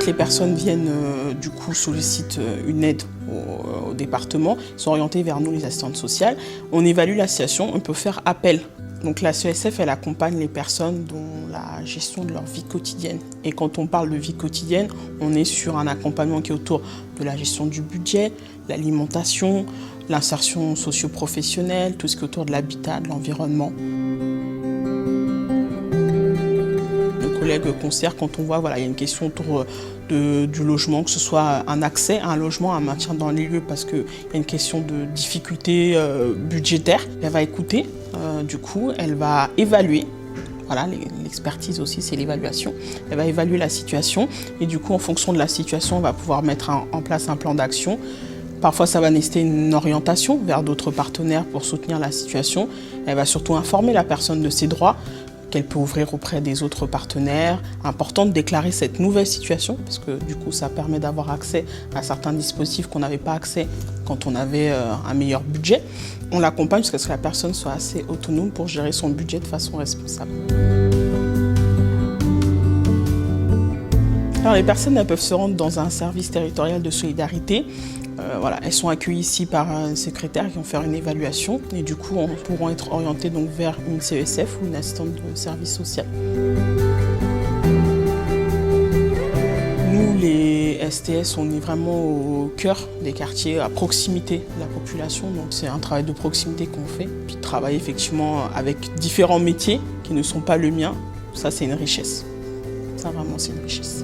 Quand les personnes viennent, sollicitent une aide au département, ils sont orientés vers nous, les assistantes sociales. On évalue la situation, on peut faire appel. Donc la CESF, elle accompagne les personnes dans la gestion de leur vie quotidienne. Et quand on parle de vie quotidienne, on est sur un accompagnement qui est autour de la gestion du budget, l'alimentation, l'insertion socio-professionnelle, tout ce qui est autour de l'habitat, de l'environnement. Le collègue conseillère, quand on voit il y a une question autour du logement, que ce soit un accès à un logement, un maintien dans les lieux, parce qu'il y a une question de difficulté budgétaire, elle va écouter, elle va évaluer. Voilà, l'expertise aussi, c'est l'évaluation. Elle va évaluer la situation et en fonction de la situation, on va pouvoir mettre en place un plan d'action. Parfois, ça va nécessiter une orientation vers d'autres partenaires pour soutenir la situation. Elle va surtout informer la personne de ses droits, qu'elle peut ouvrir auprès des autres partenaires. Important de déclarer cette nouvelle situation, parce que ça permet d'avoir accès à certains dispositifs qu'on n'avait pas accès quand on avait un meilleur budget. On l'accompagne jusqu'à ce que la personne soit assez autonome pour gérer son budget de façon responsable. Alors, les personnes peuvent se rendre dans un service territorial de solidarité. Elles sont accueillies ici par un secrétaire qui vont faire une évaluation et on pourront être orientées vers une CESF ou une assistante de service social. Nous, les STS, on est vraiment au cœur des quartiers, à proximité de la population. Donc c'est un travail de proximité qu'on fait. Puis travailler effectivement avec différents métiers qui ne sont pas le mien, ça c'est une richesse. Ça vraiment c'est une richesse.